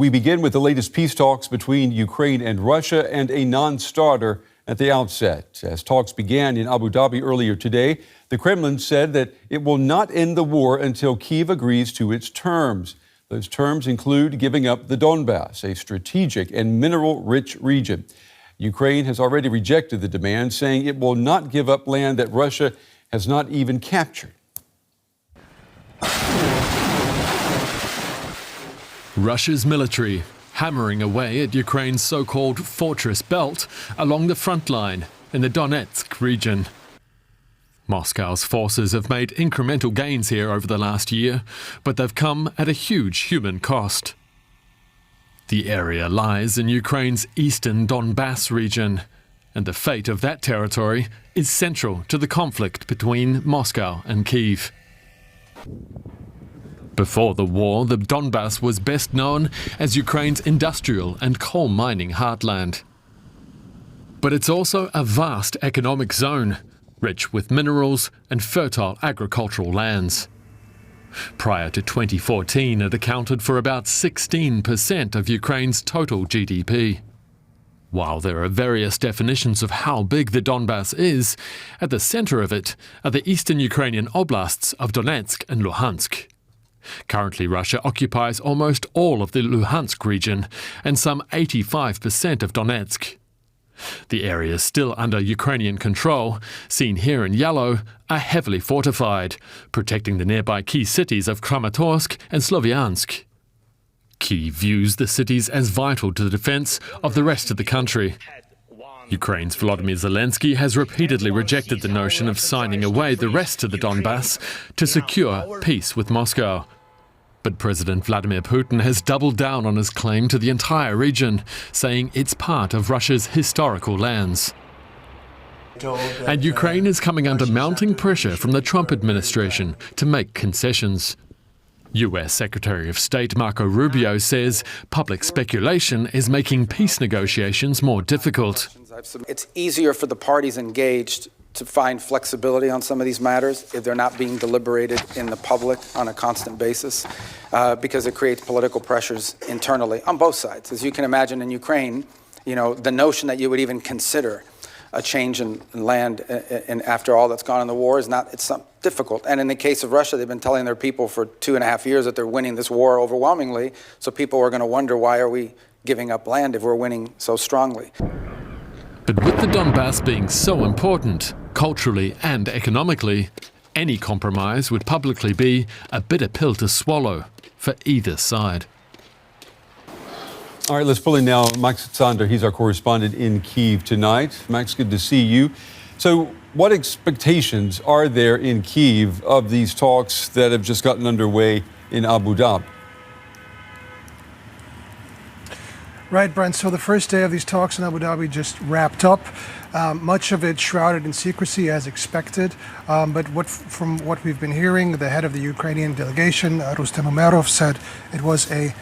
we begin with the latest peace talks between Ukraine and Russia and a non-starter at the outset. As talks began in Abu Dhabi earlier today, the Kremlin said that it will not end the war until Kyiv agrees to its terms. Those terms include giving up the Donbas, a strategic and mineral-rich region. Ukraine has already rejected the demand, saying it will not give up land that Russia has not even captured. Russia's military hammering away at Ukraine's so-called fortress belt along the front line in the Donetsk region. Moscow's forces have made incremental gains here over the last year, but they've come at a huge human cost. The area lies in Ukraine's eastern Donbas region, and the fate of that territory is central to the conflict between Moscow and Kyiv. Before the war, the Donbas was best known as Ukraine's industrial and coal mining heartland. But it's also a vast economic zone, rich with minerals and fertile agricultural lands. Prior to 2014, it accounted for about 16% of Ukraine's total GDP. While there are various definitions of how big the Donbas is, at the center of it are the eastern Ukrainian oblasts of Donetsk and Luhansk. Currently, Russia occupies almost all of the Luhansk region and some 85% of Donetsk. The areas still under Ukrainian control, seen here in yellow, are heavily fortified, protecting the nearby key cities of Kramatorsk and Sloviansk. Kyiv views the cities as vital to the defense of the rest of the country. Ukraine's Volodymyr Zelensky has repeatedly rejected the notion of signing away the rest of the Donbas to secure peace with Moscow. But President Vladimir Putin has doubled down on his claim to the entire region, saying it's part of Russia's historical lands. And Ukraine is coming under mounting pressure from the Trump administration to make concessions. US Secretary of State Marco Rubio says public speculation is making peace negotiations more difficult. It's easier for the parties engaged to find flexibility on some of these matters if they're not being deliberated in the public on a constant basis, because it creates political pressures internally on both sides. As you can imagine in Ukraine, the notion that you would even consider a change in land and after all that's gone in the war it's difficult. And in the case of Russia, they've been telling their people for 2.5 years that they're winning this war overwhelmingly. So people are going to wonder, why are we giving up land if we're winning so strongly? But with the Donbas being so important, culturally and economically, any compromise would publicly be a bitter pill to swallow for either side. All right, let's pull in now Max Sander. He's our correspondent in Kyiv tonight. Max, good to see you. So what expectations are there in Kyiv of these talks that have just gotten underway in Abu Dhabi? Right, Brent. So the first day of these talks in Abu Dhabi just wrapped up. Much of it shrouded in secrecy as expected. But from what we've been hearing, the head of the Ukrainian delegation, Rustem Umerov, said it was a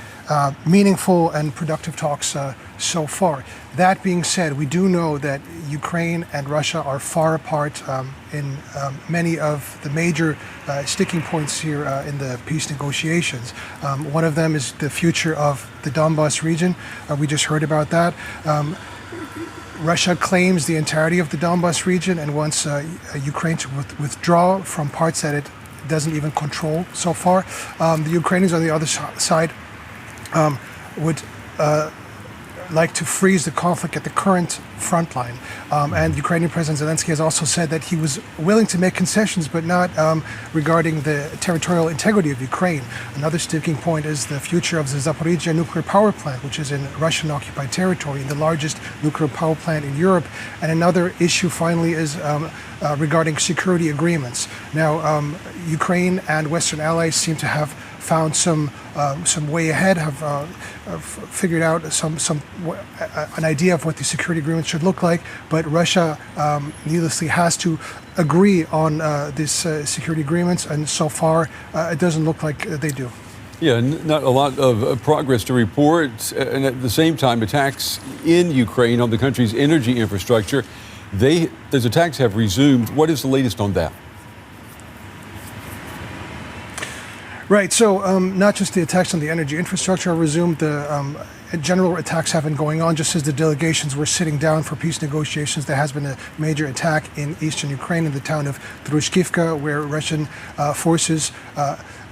meaningful and productive talks so far. That being said, we do know that Ukraine and Russia are far apart in many of the major sticking points here in the peace negotiations. One of them is the future of the Donbas region. We just heard about that. Russia claims the entirety of the Donbas region and wants Ukraine to withdraw from parts that it doesn't even control so far. The Ukrainians on the other side would like to freeze the conflict at the current front line. And Ukrainian President Zelensky has also said that he was willing to make concessions, but not regarding the territorial integrity of Ukraine. Another sticking point is the future of the Zaporizhzhia nuclear power plant, which is in Russian-occupied territory, the largest nuclear power plant in Europe. And another issue, finally, is regarding security agreements. Now, Ukraine and Western allies seem to have found some way ahead, have figured out an idea of what the security agreement should look like, but Russia needlessly has to agree on these security agreements, and so far it doesn't look like they do. Yeah, not a lot of progress to report, and at the same time, attacks in Ukraine on the country's energy infrastructure, those attacks have resumed. What is the latest on that? Right. So not just the attacks on the energy infrastructure are resumed. The general attacks have been going on just as the delegations were sitting down for peace negotiations. There has been a major attack in eastern Ukraine in the town of Drushkivka, where Russian forces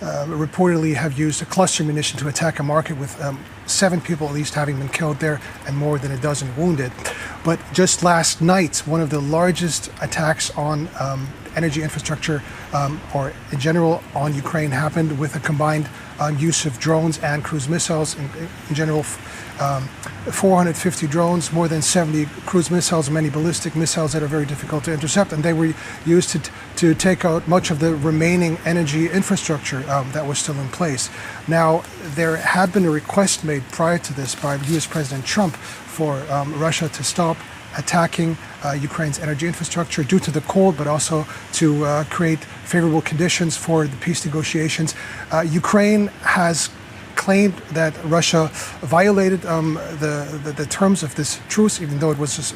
reportedly have used a cluster munition to attack a market with 7 people at least having been killed there and more than a dozen wounded. But just last night, one of the largest attacks on energy infrastructure or in general on Ukraine happened with a combined use of drones and cruise missiles. In general, 450 drones, more than 70 cruise missiles, many ballistic missiles that are very difficult to intercept, and they were used to take out much of the remaining energy infrastructure that was still in place. Now, there had been a request made prior to this by US President Trump for Russia to stop attacking Ukraine's energy infrastructure due to the cold, but also to create favorable conditions for the peace negotiations. Ukraine has claimed that Russia violated the terms of this truce, even though it was just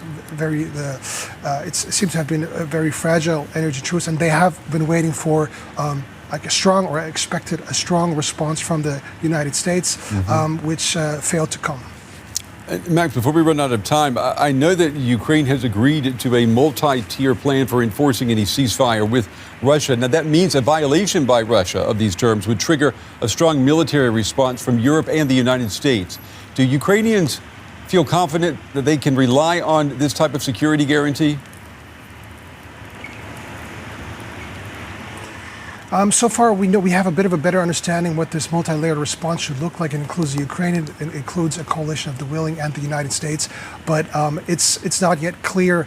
it seems to have been a very fragile energy truce, and they have been waiting for like a strong, or expected a strong response from the United States, which failed to come. Max, before we run out of time, I know that Ukraine has agreed to a multi-tier plan for enforcing any ceasefire with Russia. Now, that means a violation by Russia of these terms would trigger a strong military response from Europe and the United States. Do Ukrainians feel confident that they can rely on this type of security guarantee? So far, we know we have a bit of a better understanding what this multi-layered response should look like. It includes the Ukraine, it includes a coalition of the willing and the United States, but it's not yet clear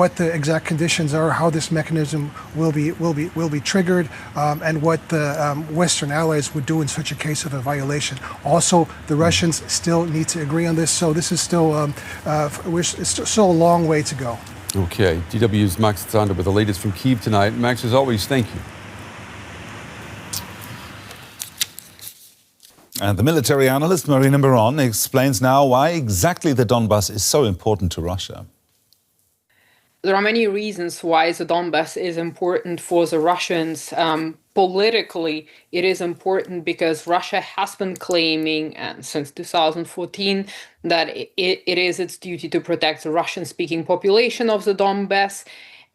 what the exact conditions are, how this mechanism will be triggered, and what the Western allies would do in such a case of a violation. Also, the Russians still need to agree on this, so this is still it's still a long way to go. Okay, DW's Max Zander with the latest from Kyiv tonight. Max, as always, thank you. And the military analyst, Marina Miron, explains now why exactly the Donbas is so important to Russia. There are many reasons why the Donbas is important for the Russians. Politically, it is important because Russia has been claiming since 2014 that it is its duty to protect the Russian-speaking population of the Donbas.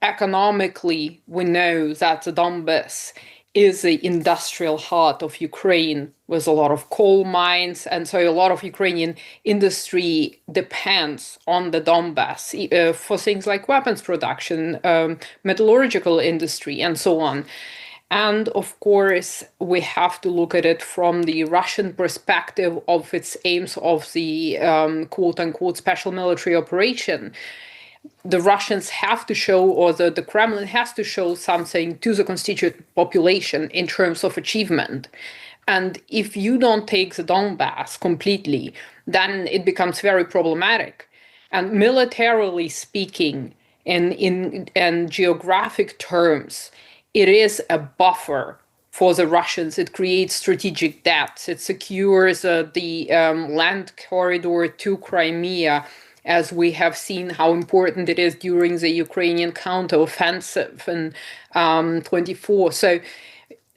Economically, we know that the Donbas is the industrial heart of Ukraine with a lot of coal mines. And so a lot of Ukrainian industry depends on the Donbas for things like weapons production, metallurgical industry, and so on. And of course, we have to look at it from the Russian perspective of its aims of the quote-unquote special military operation. The Russians have to show, or the Kremlin has to show something to the constituent population in terms of achievement. And if you don't take the Donbas completely, then it becomes very problematic. And militarily speaking, in geographic terms, it is a buffer for the Russians. It creates strategic depth. It secures the land corridor to Crimea, as we have seen how important it is during the Ukrainian counteroffensive in 24. So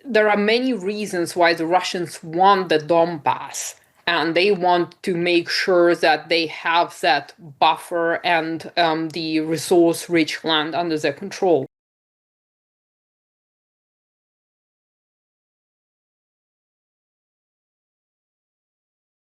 there are many reasons why the Russians want the Donbas, and they want to make sure that they have that buffer and the resource-rich land under their control.